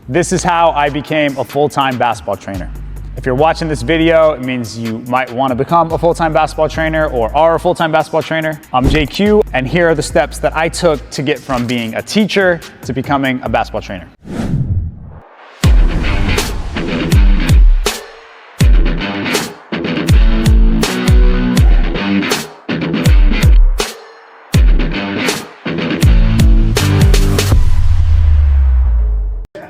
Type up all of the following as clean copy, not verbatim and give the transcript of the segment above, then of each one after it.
This is how I became a full-time basketball trainer. If you're watching this video, it means you might want to become a full-time basketball trainer or are a full-time basketball trainer. I'm JQ, and here are the steps that I took to get from being a teacher to becoming a basketball trainer.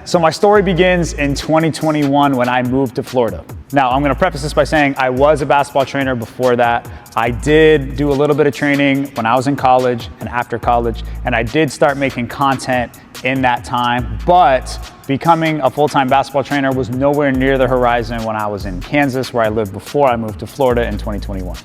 So my story begins in 2021 when I moved to Florida. Now, I'm gonna preface this by saying I was a basketball trainer before that. I did do a little bit of training when I was in college and after college, and I did start making content in that time, but becoming a full-time basketball trainer was nowhere near the horizon when I was in Kansas, where I lived before I moved to Florida in 2021.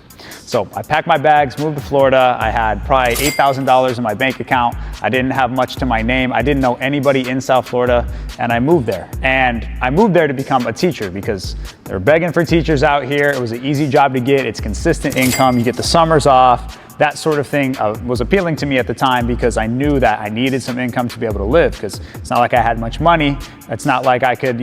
So I packed my bags, moved to Florida. I had probably $8,000 in my bank account. I didn't have much to my name. I didn't know anybody in South Florida, and I moved there. And I moved there to become a teacher because they're begging for teachers out here. It was an easy job to get. It's consistent income. You get the summers off. That sort of thing was appealing to me at the time because I knew that I needed some income to be able to live, because it's not like I had much money. It's not like I could,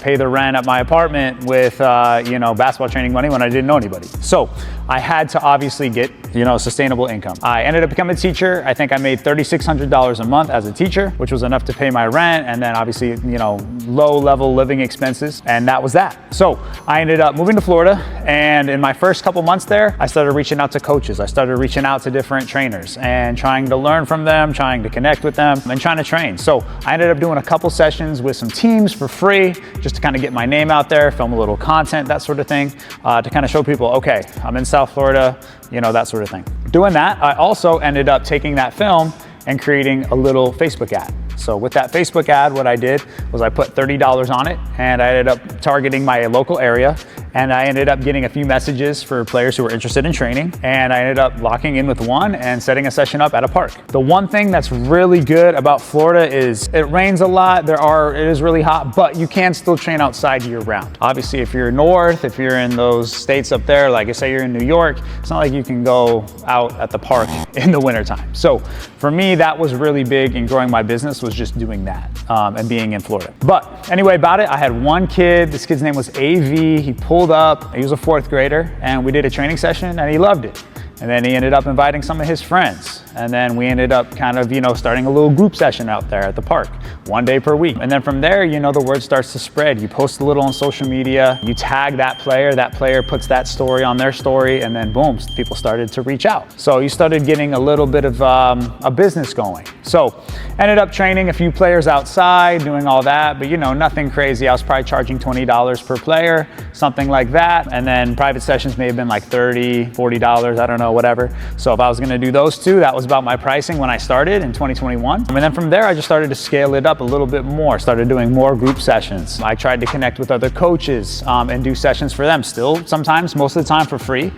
pay the rent at my apartment with, basketball training money when I didn't know anybody. So I had to obviously get, sustainable income. I ended up becoming a teacher. I think I made $3,600 a month as a teacher, which was enough to pay my rent and then obviously, low level living expenses. And that was that. So I ended up moving to Florida, and in my first couple months there, I started reaching out to coaches. I started reaching out to different trainers and trying to learn from them, trying to connect with them, and trying to train. So I ended up doing a couple sessions with some teams for free, just to kind of get my name out there, film a little content, that sort of thing, to kind of show people, okay, I'm in South Florida, that sort of thing. Doing that, I also ended up taking that film and creating a little Facebook ad. So with that Facebook ad, what I did was I put $30 on it, and I ended up targeting my local area, and I ended up getting a few messages for players who were interested in training, and I ended up locking in with one and setting a session up at a park. The one thing that's really good about Florida is it rains a lot, it is really hot, but you can still train outside year round. Obviously, if you're north, if you're in those states up there, like say you're in New York, it's not like you can go out at the park in the wintertime. So for me, that was really big in growing my business, was just doing that and being in Florida. But anyway, about it, I had one kid. This kid's name was AV. He pulled up. He was a fourth grader, and we did a training session, and he loved it. And then he ended up inviting some of his friends. And then we ended up kind of, starting a little group session out there at the park, one day per week. And then from there, the word starts to spread. You post a little on social media, you tag that player puts that story on their story, and then boom, people started to reach out. So you started getting a little bit of a business going. So ended up training a few players outside, doing all that, but nothing crazy. I was probably charging $20 per player, something like that. And then private sessions may have been like $30, $40, I don't know, whatever. So if I was gonna do those two, that was about my pricing when I started in 2021. And then from there, I just started to scale it up a little bit more, started doing more group sessions. I tried to connect with other coaches and do sessions for them, still sometimes, most of the time for free,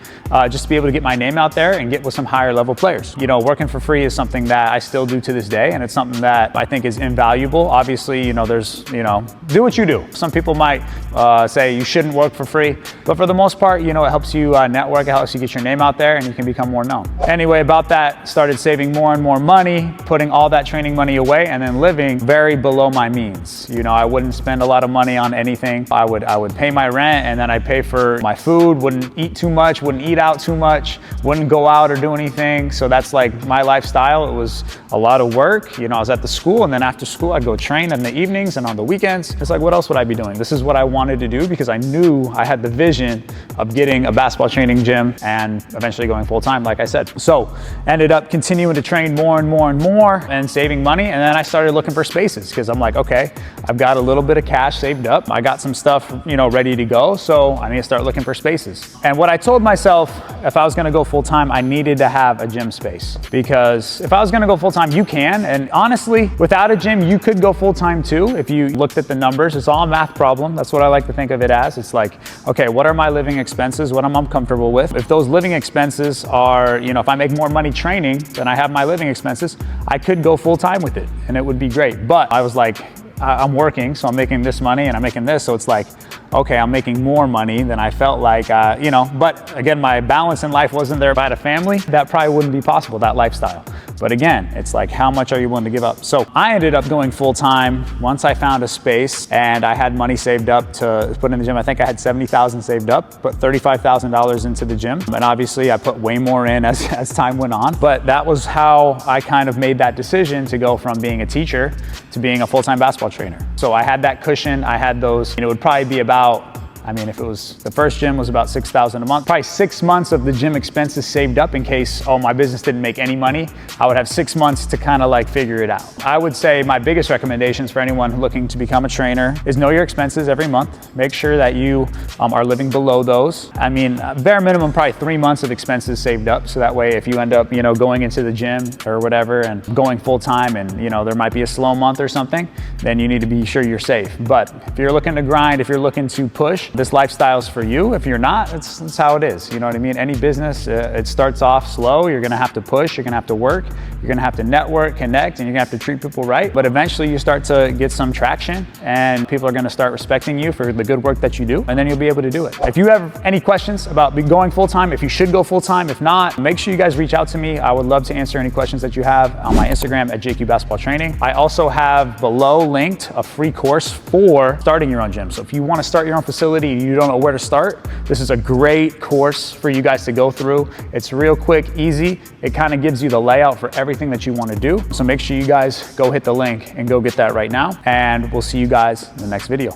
just to be able to get my name out there and get with some higher level players. Working for free is something that I still do to this day, and it's something that I think is invaluable. Obviously, there's, do what you do. Some people might say you shouldn't work for free, but for the most part, it helps you network, it helps you get your name out there, and you can become more known. Anyway, about that, started saving more and more money, putting all that training money away, and then living very below my means. I wouldn't spend a lot of money on anything. I would pay my rent, and then I'd pay for my food, wouldn't eat too much, wouldn't eat out too much, wouldn't go out or do anything. So that's like my lifestyle. It was a lot of work. I was at the school, and then after school, I'd go train in the evenings and on the weekends. It's like, what else would I be doing? This is what I wanted to do because I knew I had the vision of getting a basketball training gym and eventually going full time, like I said. So ended up continuing to train more and more and more and saving money. And then I started looking for spaces because I'm like, okay, I've got a little bit of cash saved up. I got some stuff, ready to go. So I need to start looking for spaces. And what I told myself, if I was going to go full time, I needed to have a gym space, because if I was going to go full time, you can. And honestly, without a gym, you could go full time too. If you looked at the numbers, it's all a math problem. That's what I like to think of it as. It's like, okay, what are my living expenses? What am I comfortable with? If those living expenses are, if I make more money training than I have my living expenses, I could go full time with it and it would be great. But I was like, I'm working, so I'm making this money and I'm making this. So it's like, okay, I'm making more money than I felt like, but again, my balance in life wasn't there. If I had a family, that probably wouldn't be possible, that lifestyle. But again, it's like, how much are you willing to give up? So I ended up going full time once I found a space and I had money saved up to put in the gym. I think I had 70,000 saved up, put $35,000 into the gym. And obviously I put way more in as time went on. But that was how I kind of made that decision to go from being a teacher to being a full-time basketball trainer. So I had that cushion, I had those, it would probably be about, if it was, the first gym was about $6,000 a month, probably 6 months of the gym expenses saved up in case, my business didn't make any money. I would have 6 months to kind of like figure it out. I would say my biggest recommendations for anyone looking to become a trainer is know your expenses every month. Make sure that you are living below those. Bare minimum, probably 3 months of expenses saved up. So that way, if you end up, going into the gym or whatever and going full time and, there might be a slow month or something, then you need to be sure you're safe. But if you're looking to grind, if you're looking to push, this lifestyle's for you. If you're not, it's how it is. You know what I mean? Any business, it starts off slow. You're gonna have to push, you're gonna have to work, you're gonna have to network, connect, and you're gonna have to treat people right. But eventually you start to get some traction and people are gonna start respecting you for the good work that you do, and then you'll be able to do it. If you have any questions about going full-time, if you should go full-time, if not, make sure you guys reach out to me. I would love to answer any questions that you have on my Instagram at JQ Basketball Training. I also have below linked a free course for starting your own gym. So if you wanna start your own facility and you don't know where to start, this is a great course for you guys to go through. It's real quick, easy. It kind of gives you the layout for everything that you want to do. So make sure you guys go hit the link and go get that right now. And we'll see you guys in the next video.